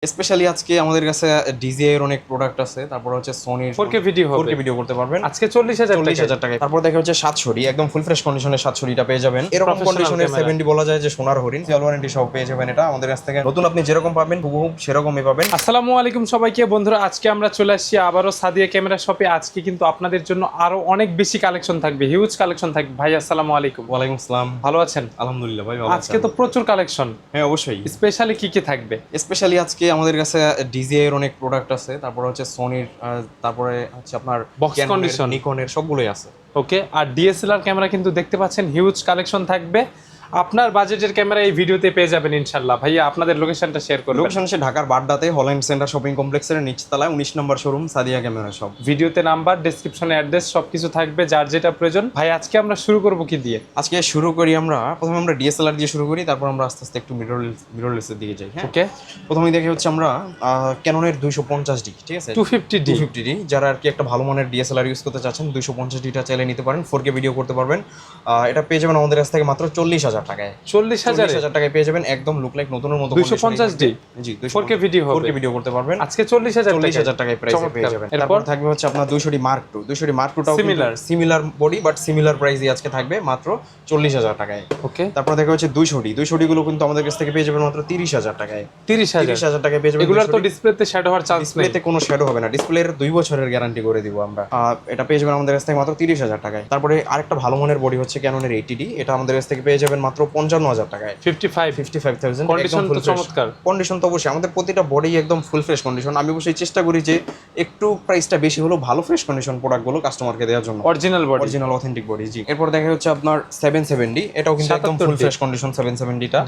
Specially আজকে আমাদের কাছে ডিজিআই এর অনেক প্রোডাক্ট আছে। তারপর হচ্ছে সোনির 4K ভিডিও হবে 4K ভিডিও করতে পারবেন আজকে 40,000 টাকা। তারপর দেখা হচ্ছে 7 একদম ফুল ফ্রেশ কন্ডিশনের 7 পেয়ে যাবেন। এরকম Professional কন্ডিশনের camera। 70 বলা যায় যে সোনার হরিণ সিল ওয়ারেন্টি সহ পেয়ে যাবেন। এটা আমাদের কাছ থেকে নতুন আপনি যেরকম পাবেন হুবহু সেরকমই পাবেন। আসসালামু আলাইকুম সবাইকে বন্ধুরা, আজকে আমরা চলে আসছি আবারও সাদিয়া ক্যামেরা শপে। আজকে কিন্তু আপনাদের জন্য আরো অনেক বেশি কালেকশন থাকবে, হিউজ কালেকশন থাকবে। ভাই আসসালামু আলাইকুম। ওয়ালাইকুম আসসালাম। ভালো আছেন? আলহামদুলিল্লাহ ভাই ভালো আজকে তো প্রচুর কালেকশন। হ্যাঁ অবশ্যই। স্পেশালি কি কি থাকবে? স্পেশালি আজকে আমাদের কাছে ডিজিআই এর অনেক প্রোডাক্ট আছে। তারপর হচ্ছে সোনির, তারপরে হচ্ছে আপনার Box condition। নিকনের সবগুলোই আছে। ওকে, আর ডিএসএলআর ক্যামেরা কিন্তু দেখতে পাচ্ছেন, হিউজ কালেকশন থাকবে। আপনার বাজেটের ক্যামেরা এই ভিডিওতে পেয়ে যাবেন ইনশাল্লাহ। ভাইয়া আপনাদের লোকেশনটা শেয়ার করবেন। লোকেশন হচ্ছে ঢাকার বাড্ডাতে হল্যান্ড সেন্টার শপিং কমপ্লেক্সের নিচতলায় 19 নম্বর শোরুম সাদিয়া ক্যামেরা শপ। ভিডিওতে নাম্বার, ডেসক্রিপশনে অ্যাড্রেস সবকিছু থাকবে, যার যেটা প্রয়োজন। ভাই আজকে আমরা শুরু করব কি দিয়ে? আজকে শুরু করি আমরা প্রথমে ডিএসএলআর দিয়ে শুরু করি, তারপর আমরা আস্তে আস্তে একটু মিররলেসের দিকে যাই। হ্যাঁ ওকে, প্রথমেই দেখে হচ্ছে আমরা ক্যাননের 250D, ঠিক আছে 250D। 250D যারা আর কি একটা ভালো মানের ডিএসএলআর ইউজ করতে চাচ্ছেন 250Dটা চাইলে নিতে পারেন। 4K ভিডিও করতে পারবেন। এটা পেয়ে যাবেন আমাদের কাছ থেকে মাত্র 40,000 টাকায়। 40,000 টাকায় পেয়ে যাবেন, একদম লুক লাইক নতুনের মতো। 250D জি 4K ভিডিও হবে। 4K ভিডিও করতে পারবেন আজকে 40,000 টাকায় প্রাইসে পেয়ে যাবেন। এরপর তারপর থাকবে হচ্ছে আপনার 200D Mark II। 200D Mark II টাও সিমিলার বডি বাট সিমিলার প্রাইসই আজকে থাকবে মাত্র 40,000 টাকায়। ওকে, তারপর দেখা হচ্ছে 200D গুলো কিন্তু আমাদের কাছ থেকে পেয়ে যাবেন মাত্র 30,000 টাকায়। 30,000 টাকায় পেয়ে যাবেন। এগুলোর তো ডিসপ্লেতে শ্যাডো হওয়ার চান্স নেই। ডিসপ্লেতে কোনো শ্যাডো হবে না, ডিসপ্লের 2 বছরের গ্যারান্টি করে দিব আমরা। এটা পেয়ে যাবেন আমাদের কাছ থেকে মাত্র 30,000 টাকায়। তারপরে আরেকটা ভালো মানের বডি হচ্ছে ক্যাননের 80D, এটা আমাদের কাছ থেকে পেয়ে যাবেন মাত্র 55,000 টাকায়। 55,000 কন্ডিশন তো চমৎকার। কন্ডিশন তো অবশ্যই আমাদের প্রতিটা বডি একদম ফুল ফ্রেশ কন্ডিশন। আমি অবশ্যই চেষ্টা করি যে একটু প্রাইসটা বেশি হলেও ভালো ফ্রেশ কন্ডিশন প্রোডাক্টগুলো কাস্টমারকে দেওয়ার জন্য। Original authentic body. জি এরপর দেখা হচ্ছে আপনার 770D, এটাও কিন্তু একদম ফুল ফ্রেশ কন্ডিশন। 770টা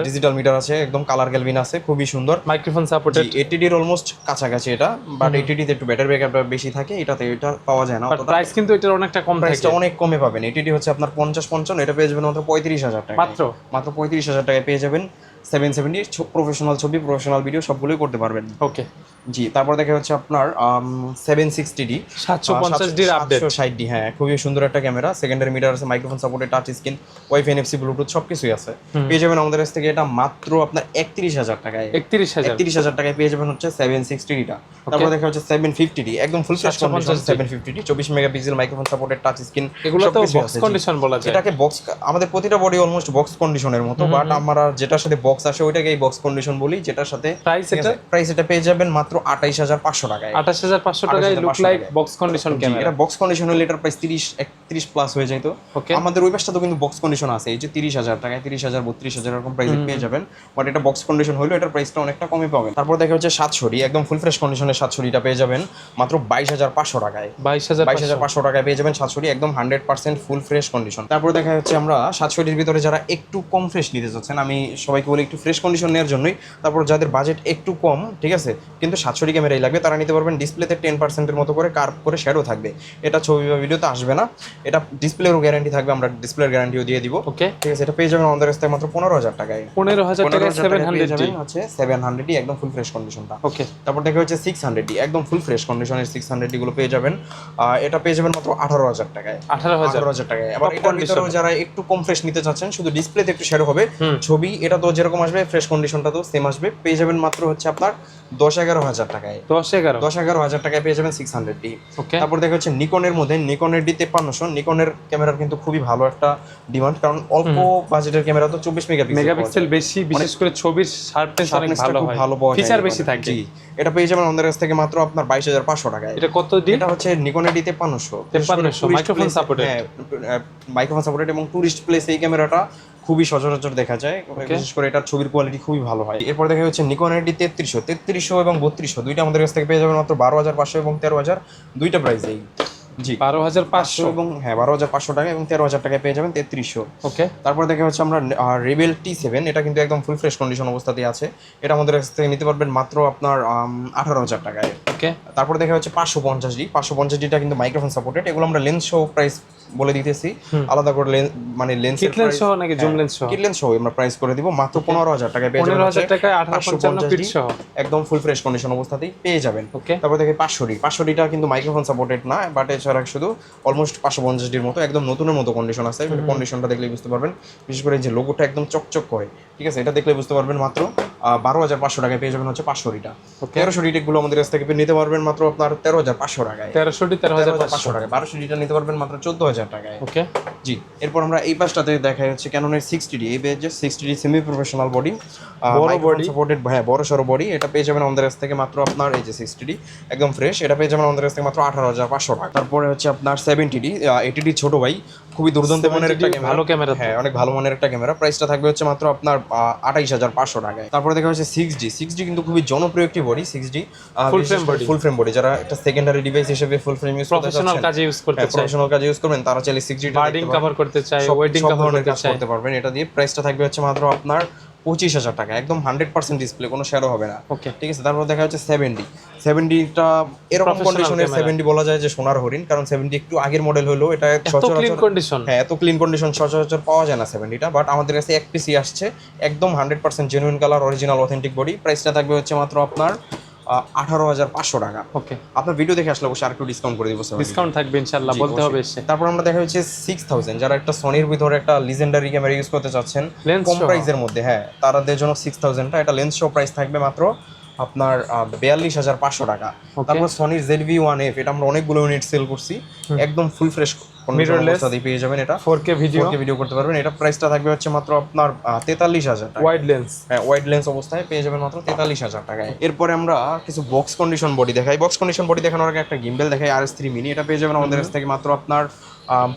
ডিজিটাল মিটার আছে, একদম কালার গ্যালভিন আছে, খুবই সুন্দর। Microphone supported. 80D এর অলমোস্ট কাছাকাছি এটা, বাট 80D তে একটু ব্যাটারি ব্যাকআপটা বেশি থাকে, এটাতে এটা পাওয়া যায় না। বাট প্রাইস কিন্তু এটার অনেকটা কম থাকে, প্রাইসটা অনেক কমে পাবেন। 80D হচ্ছে আপনার 50-55, এটা পেয়ে যাবেন মাত্র 35,000 টাকা। মাত্র 35,000 টাকায় পেয়ে যাবেন 770। প্রফেশনাল ছবি, প্রফেশনাল ভিডিও সবগুলোই করতে পারবেন। ওকে জি তারপর দেখা হচ্ছে আপনার 760D 750D এর আপডেট। 760D, হ্যাঁ খুবই সুন্দর একটা ক্যামেরা। সেকেন্ডারি মিটার আছে, microphone supported, touch screen, wifi, NFC, Bluetooth সবকিছুই আছে। পেয়ে যাবেন আমাদের কাছ থেকে এটা মাত্র আপনার 31,000 টাকায়। 31,000 টাকায় পেয়ে যাবেন হচ্ছে 760Dটা। তারপর দেখা হচ্ছে 750D, একদম full fresh condition 750D, 24 megapixel, microphone supported, touch screen, এগুলো তো বক্স কন্ডিশন বলা যায়। এটাকে বক্স, আমাদের প্রতিটা বডি অলমোস্ট বক্স কন্ডিশনের মতো, বাট আমরা যেটার সাথে বক্স আসে ওইটাকে বক্স কন্ডিশন বলি। যেটার সাথে প্রাইস এটা পেয়ে যাবেন মাত্র 28,500 টাকায়। 28,500 টাকায় look like box condition camera. এটা বক্স কন্ডিশন হলে এটার প্রাইস 31 প্লাস হয়ে যায়। তো আমাদের ওই পাশটা তো কিন্তু বক্স কন্ডিশন আছে, এই যে 30,000 টাকায়, 30,000, 32,000 এরকম প্রাইসে পেয়ে যাবেন। বাট এটা বক্স কন্ডিশন হলে এটার প্রাইসটা অনেকটা কমে পাবেন। তারপর দেখা হচ্ছে 700D, একদম ফুল ফ্রেশ কন্ডিশনের 700Dটা পেয়ে যাবেন মাত্র 22,500 টাকায়। 22,500 টাকায় পেয়ে যাবেন 700D, একদম 100% ফুল ফ্রেশ কন্ডিশন। তারপর দেখা যাচ্ছে আমরা 700Dর ভিতরে যারা একটু কম ফ্রেশ নিতে চাচ্ছেন, আমি সবাইকে বলি একটু ফ্রেশ কন্ডিশন নেওয়ার জন্যই। তারপর যাদের বাজেট একটু কম, ঠিক আছে, কিন্তু 700D ক্যামেরাই লাগবে, তারা নিতে পারবেন। ডিসপ্লেতে 10%-এর মতো করে কার্ভ করে শ্যাডো থাকবে, এটা ছবি বা ভিডিওতে আসবে না। এটা ডিসপ্লেরও গ্যারান্টি থাকবে, আমরা ডিসপ্লের গ্যারান্টিও দিয়ে দিব। ওকে ঠিক আছে, এটা পেয়ে যাবেন আমাদের কাছ থেকে মাত্র 15,000 টাকায়। 15,000 টাকায় 700D হচ্ছে 700D, একদম ফুল ফ্রেশ কন্ডিশনটা। ওকে, তারপর দেখা হচ্ছে 600D, একদম ফুল ফ্রেশ কন্ডিশনের 600D গুলো পেয়ে যাবেন। এটা পেয়ে যাবেন মাত্র 18,000 টাকায়। 18,000 টাকায়। আবার এটার ভিতরেও যারা একটু কম ফ্রেশ নিতে চাচ্ছেন, শুধু ডিসপ্লেতে একটু শ্যাডো হবে, ছবি এটা তো যেরকম আসবে ফ্রেশ কন্ডিশনটা তো সেম আসবে, পেয়ে যাবেন মাত্র হচ্ছে আপনার 10-11,000 টাকায়। 10-11,000 টাকায় পেয়ে যাবেন 600D। তারপর দেখা হচ্ছে নিকনের মধ্যে নিকনের D5300। নিকনের ক্যামেরার কিন্তু খুবই ভালো একটা ডিমান্ড, কারণ অল্প বাজেটের ক্যামেরা তো 24 মেগাপিক্সেল বেশি, বিশেষ করে ছবির শার্পনেস অনেক ভালো হয়, ফিচার বেশি থাকে। জি এটা পেয়ে যাবেন আমাদের কাছ থেকে মাত্র আপনার 22,500 টাকায়। এটা কত ডি? এটা হচ্ছে নিকনের D5300 মাইক্রোফোন সাপোর্টেড। হ্যাঁ মাইক্রোফোন সাপোর্টেড এবং টুরিস্ট প্লেস এই ক্যামেরাটা খুবই সচরাচর দেখা যায়, বিশেষ করে এটার ছবির কোয়ালিটি খুবই ভালো হয়। এরপর দেখা হচ্ছে নিকনের D3300 এবং 3200, দুইটা আমাদের কাছ থেকে পেয়ে যাবেন মাত্র 12,500 এবং 13,000, দুইটা প্রাইসেই। জি 12,500 এবং হ্যাঁ 12,500 টাকা এবং 13,000 টাকায় পেয়ে যাবেন 3300। ওকে, তারপর দেখা হচ্ছে আমরা রেবেল T7, এটা কিন্তু একদম ফুল ফ্রেশ কন্ডিশন অবস্থাতেই আছে, এটা আমাদের কাছ থেকে নিতে পারবেন মাত্র আপনার 18,000 টাকায়। ওকে, তারপর দেখা হচ্ছে 550Dটা কিন্তু মাইক্রোফোন সাপোর্টেড, এগুলো আমরা লেন্স সহ প্রাইস বলে দিতেছি, আলাদা করে মানে লেন্সের কিট লেন্স সহ নাকি জুম লেন্স সহ? কিট লেন্স সহ আমরা প্রাইস করে দিব মাত্র 15,000 টাকায় পেয়ে যাবেন। 15,000 টাকায় 1855 ফিট সহ একদম ফুল ফ্রেশ কন্ডিশন অবস্থাতেই পেয়ে যাবেন। ওকে, তারপর দেখি 500Dটা কিন্তু মাইক্রোফোন সাপোর্টেড না, বাট এছাড়া শুধু অলমোস্ট 550Dর মতো একদম নতুনের মতো কন্ডিশন আছে। কন্ডিশনটা দেখলেই বুঝতে পারবেন, বিশেষ করে যে লোগোটা একদম চকচক করে, ঠিক আছে, এটা দেখলে বুঝতে পারবেন মাত্র 12,500 টাকায় পেয়ে যাবেন হচ্ছে 500 ডিটা। 1300 ডিটা গুলো আমাদের কাছ থেকে নিতে পারবেন মাত্র আপনার 13,500 টাকায়। 13,500 টাকায়। 1200 ডিটা নিতে পারবেন মাত্র 14,000 টাকায়। ওকে জি, এরপর আমরা এই পাশটাতে দেখাই হচ্ছে ক্যাননের 60D, এই যে 60D সেমি প্রফেশনাল বডি, বড় বডি সাপোর্টেড, হ্যাঁ বড় সরো বডি, এটা পেয়ে যাবেন আমাদের কাছ থেকে মাত্র আপনার এই যে 60D একদম ফ্রেশ, এটা পেয়ে যাবেন আমাদের কাছ থেকে মাত্র 18,500 টাকা। তারপরে হচ্ছে আপনার 70D, 80D ছোট ভাই, খুবই দুর্দান্ত মানের একটা ক্যামেরা, ভালো ক্যামেরা, হ্যাঁ অনেক ভালো মানের একটা ক্যামেরা, প্রাইসটা থাকবে হচ্ছে মাত্র আপনার 28,500 টাকায়। তারপরে দেখা হচ্ছে 6D কিন্তু খুবই জনপ্রিয় একটি বডি, 6D ফুল ফ্রেম বডি, যারা একটা সেকেন্ডারি ডিভাইস হিসেবে ফুল ফ্রেম ইউজ করতে চাচ্ছেন, প্রফেশনাল কাজে ইউজ করতে চাই, প্রফেশনাল কাজে ইউজ করবেন, তারা চাইলে 6D বার্ডিং কভার করতে চাই, ওয়েডিং কভার করতে পারবেন। এটা দিয়ে প্রাইসটা থাকবে হচ্ছে মাত্র আপনার 25,000 টাকা, একদম 100% ডিসপ্লে, কোনো শ্যাডো হবে না। ওকে ঠিক আছে। তারপর দেখা হচ্ছে 70টা এরকম কন্ডিশনের 70 বলা যায় যে সোনার হরিণ, কারণ 70 একটু আগের মডেল হলো, এটা ক্লিন কন্ডিশন, হ্যাঁ এত ক্লিন কন্ডিশন সচরাচর পাওয়া যায় না 70টা, বাট আমাদের কাছে এক পিসি আসছে একদম 100% genuine colour, original authentic body, প্রাইসটা থাকবে হচ্ছে মাত্র আপনার 18,500 টাকা। ওকে আপনার ভিডিও দেখে আসলে অবশ্যই আরেকটু ডিসকাউন্ট করে দিব, ডিসকাউন্ট থাকবে ইনশাআল্লাহ, বলতে হবে এসে। তারপর আমরা দেখা হচ্ছে 6000, যারা একটা সনির ভিতরে একটা লিজেন্ডারি ক্যামেরা ইউজ করতে চাচ্ছেন কম প্রাইসের মধ্যে, হ্যাঁ তাদের জন্য 6000টা, এটা লেন্স শো প্রাইস থাকবে মাত্র আপনার 42,500 টাকা। তারপর সনির ZV-1F, এটা আমরা অনেকগুলো ইউনিট সেল করছি, একদম ফুল ফ্রেশ মিররলেস পেয়ে যাবেন, এটা 4K ভিডিও করতে পারবেন। এটা প্রাইসটা থাকবে হচ্ছে মাত্র আপনার 43,000 টাকা। ওয়াইড লেন্স, হ্যাঁ ওয়াইড লেন্স অবস্থায় পেয়ে যাবেন মাত্র 43,000 টাকায়। এরপরে আমরা কিছু বক্স কন্ডিশন বডি দেখাই। বক্স কন্ডিশন বডি দেখানোর আগে একটা গিম্বেল দেখাই, RS3 মিনি, এটা পেয়ে যাবেন আমাদের কাছ থেকে মাত্র আপনার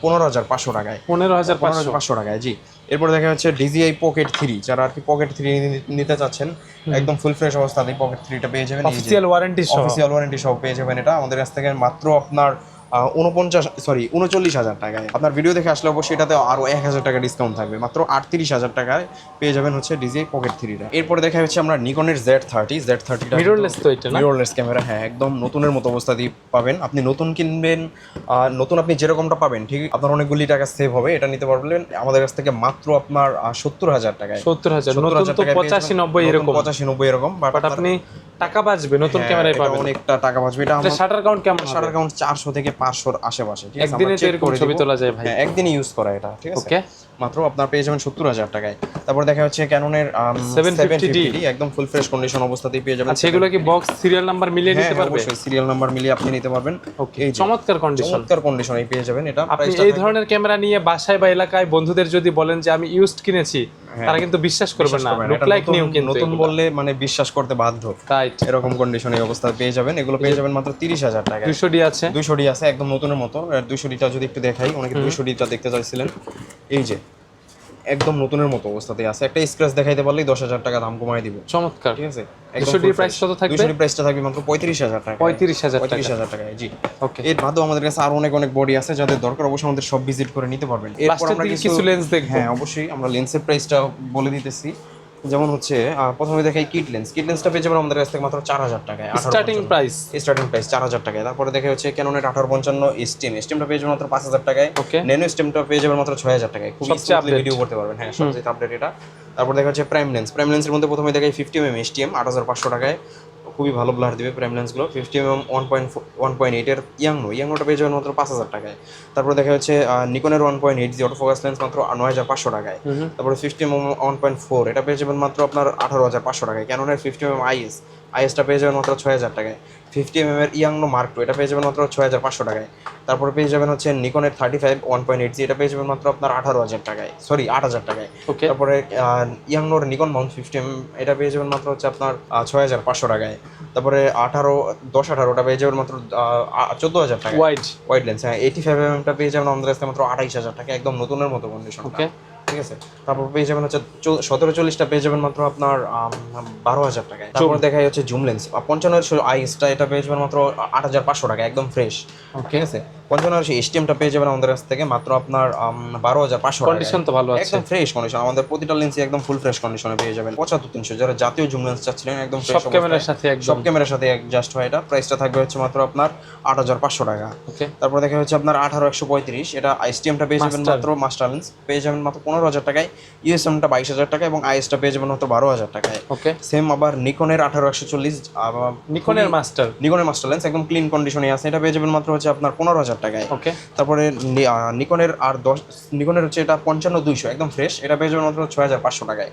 15,500 টাকায়। 15,500 টাকায়, জি। এরপর দেখা যাচ্ছে DJI Pocket 3, যারা আর কি Pocket 3 নিতে চাচ্ছেন একদম ফুল ফ্রেশ অবস্থাতে Pocket 3টা পেয়ে যাবেন, অফিসিয়াল ওয়ারেন্টি সহ পেয়ে যাবেন এটা আমাদের কাছ থেকে মাত্র আপনার 39,000 টাকায়। আপনার ভিডিও দেখে আসলে অবশ্যই এটাতে আরো 1,000 টাকা ডিসকাউন্ট থাকবে, মাত্র 38,000 টাকায় পেয়ে যাবেন হচ্ছে DJI Pocket 3টা। এরপরে দেখা হচ্ছে আমরা নিকনের Z30টা মিররলেস, তো এটা না মিররলেস ক্যামেরা, হ্যাঁ একদম নতুনের মতো অবস্থাতেই পাবেন। আপনি নতুন কিনবেন, নতুন আপনি যেরকমটা পাবেন ঠিক আপনার অনেকগুলি টাকা সেভ হবে, এটা নিতে পারবেন আমাদের কাছ থেকে মাত্র আপনার 70,000 টাকায়। 70,000, নতুন তো 85-90 এরকম, 85-90 এরকম, বাট আপনি টাকা বাঁচবে, নতুন ক্যামেরায় পাবেন, অনেকটা টাকা বাঁচবে। এটা শাটার কাউন্ট কেমন? শাটার কাউন্ট 400 থেকে 500 আশেপাশে, ঠিক আছে। একদিনে তো এরকম ছবি তোলা যায় ভাই, হ্যাঁ একদিনই ইউজ করা এটা, ঠিক আছে। ওকে মাত্র আপনার পেয়ে যাবেন 70,000 টাকায়। তারপর দেখা হচ্ছে ক্যাননের 750D, একদম ফুল ফ্রেশ কন্ডিশন অবস্থাতেই পেয়ে যাবেন। আচ্ছা, এগুলো কি বক্স সিরিয়াল নাম্বার মিলিয়ে নিতে পারবে? অবশ্যই সিরিয়াল নাম্বার মিলিয়ে আপনি নিতে পারবেন। ওকে, চমৎকার কন্ডিশনে পেয়ে যাবেন এটা। আপনি এই ধরনের ক্যামেরা নিয়ে বাসায় বা এলাকায় বন্ধুদের যদি বলেন যে আমি ইউজড কিনেছি, তারা কিন্তু বিশ্বাস করবে না, লুক লাইক নিউ, কিন্তু নতুন বললে মানে বিশ্বাস করতে বাধ্য, রাইট। এরকম কন্ডিশনে অবস্থা পেয়ে যাবেন। এগুলো পেয়ে যাবেন মাত্র 30,000 টাকা। 200D আছে, 200D আছে একদম নতুনের মতো। 200Dটা যদি একটু দেখাই, অনেকে 200Dটা দেখতে চাইছিলেন, এই যে একদম নতুনের মতো অবস্থাতে আছে। একটা স্ক্র্যাচ দেখাইতে পারলেই 10,000 টাকা দাম কমায় দিব। চমৎকার, ঠিক আছে। 200D প্রাইস কত থাকবে? 200D প্রাইসটা থাকবে মাত্র 35,000 টাকা। 35,000 টাকায়, জি। ওকে, এর বাদেও আমাদের কাছে আরো অনেক বডি আছে, যাদের দরকার অবশ্যই আমাদের সব ভিজিট করে নিতে পারবেন। এরপর আমরা কিছু লেন্স দেখব। হ্যাঁ অবশ্যই আমরা লেন্সের প্রাইসটা বলে দিতেছি। যেমন হচ্ছে প্রথমে দেখাই কিট লেন্সটা পেয়ে যাবেন আমাদের কাছ থেকে মাত্র 4,000 টাকায়, স্টার্টিং প্রাইস 4,000 টাকায়। তারপরে দেখা হচ্ছে ক্যাননের 1855 স্টেমটা পেয়ে যাবেন মাত্র 5,000 টাকায়। ওকে, ন্যানো স্টেমটা পেয়ে যাবেন মাত্র 6,000 টাকায়, খুব স্মুথলি ভিডিও করতে পারবেন। হ্যাঁ সবচেয়ে আপডেট এটা। তারপর দেখা হচ্ছে প্রাইম লেন্সের মধ্যে প্রথমে দেখাই 50mm STM 8,500 টাকায়, খুবই ভালো ব্লার দিবে প্রাইম লেন্সগুলো। 50mm 1.8 এর ইয়াংনোটা পেয়ে যাবেন মাত্র 5,000 টাকায়। তারপর দেখা যাচ্ছে নিকনের 1.8G অটোফোকাস লেন্স মাত্র 9,500 টাকায়। তারপরে 50mm 1.4 এটা পেয়ে যাবেন মাত্র আপনার 18,500 টাকায়। ক্যাননের 50mm IS-টা পেয়ে যাবেন মাত্র 6,000 টাকায়। 50mm এর ইয়াংনো Mark II এটা পেয়ে যাবেন মাত্র 6,500 টাকায়। তারপরে পেয়ে যাবেন হচ্ছে নিকনের 35 1.8G এটা পেয়ে যাবেন মাত্র আপনার 8,000 টাকায়, 8,000 টাকায়। তারপরে ইয়াংনোর নিকন মাউন্ট 50mm এটা পেয়ে যাবেন মাত্র হচ্ছে আপনার 6,500 টাকায়। তারপরে 10-18টা পেয়ে যাবেন মাত্র 14,000 টাকা। ওয়াইড লেন্স, হ্যাঁ 85mm টা পেয়ে যাবেন আমাদের কাছে মাত্র 28,000 টাকা, একদম নতুনের মতো কন্ডিশন। ওকে, ঠিক আছে। তারপর পেয়ে যাবেন হচ্ছে 1740টা পেয়ে যাবেন মাত্র আপনার 12,000 টাকায়। তারপর দেখাই হচ্ছে জুম লেন্স 55 IS-টা এটা পেয়ে যাবেন মাত্র 8,500 টাকা, একদম ফ্রেশ। ঠিক আছে। 55 STM-টা পেয়ে যাবেন আমাদের কাছ থেকে মাত্র আপনার 12,500 টাকা। কন্ডিশন তো ভালো আছে, একদম ফ্রেশ কন্ডিশন। আমাদের প্রতিটা লেন্সই একদম ফুল ফ্রেশ কন্ডিশনে পেয়ে যাবেন। 75-300 যারা জাতীয় জুম লেন্স চাচ্ছিলেন একদম ফ্রেশ, সব ক্যামেরার সাথে অ্যাডজাস্ট হয়, এটা প্রাইসটা থাকবে হচ্ছে মাত্র আপনার 8,500 টাকা। ওকে, তারপর দেখা হচ্ছে আপনার 18-135 এটা STM-টা পেয়ে যাবেন মাত্র মাস্টার লেন্স পেয়ে যাবেন মাত্র 15,000 টাকায়। USM-টা 22,000 টাকা এবং IS-টা পেয়ে যাবেন মাত্র 12,000 টাকায়। ওকে, সেম আবার নিকনের 18-140 নিকনের মাস্টার লেন্স একদম ক্লিন কন্ডিশনে আছে, এটা পেয়ে যাবেন মাত্র হচ্ছে আপনার 15,000 হাজার টাকায়। ওকে, তারপরে নিকনের নিকনের হচ্ছে এটা 55-200 একদম ফ্রেশ, এটা পেয়ে যাবেন মাত্র 6500 টাকায়।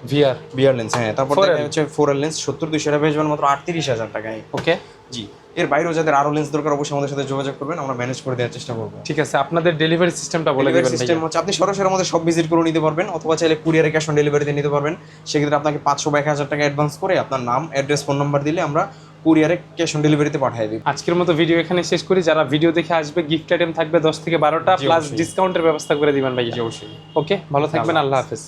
ভিআর লেন্স, হ্যাঁ। তারপর দেখা হচ্ছে 4L লেন্স 70-200, এটা পেয়ে যাবেন মাত্র 38,000 টাকায়। ওকে, জি, এর বাইরেও যাদের আরো লেন্স দরকার অবশ্যই আমাদের সাথে যোগাযোগ করবেন, আমরা ম্যানেজ করে দেওয়ার চেষ্টা করবো। ঠিক আছে, আপনাদের ডেলিভারি সিস্টেমটা বলে ডেলিভারি দিবেন সিস্টেম হচ্ছে আপনি সরাসরি আমাদের সব ভিজিট করে নিতে পারবেন, অথবা চাইলে কুরিয়ারে ক্যাশ অন ডেলিভারিতে নিতে পারবেন। সেক্ষেত্রে আপনাকে 500 বা 1000 টাকা অ্যাডভান্স করে আপনার নাম, অ্যাড্রেস, ফোন নাম্বার দিলে আমরা কুরিয়ারে ক্যাশ অন ডেলিভারিতে পাঠিয়ে দিই। আজকের মতো ভিডিও এখানে শেষ করি। যারা ভিডিও দেখে আসবে গিফট আইটেম থাকবে 10 থেকে 12টা, প্লাস ডিসকাউন্টের ব্যবস্থা করে দিবেন ভাইয়া। অবশ্যই। ওকে, ভালো থাকবেন, আল্লাহ হাফেজ।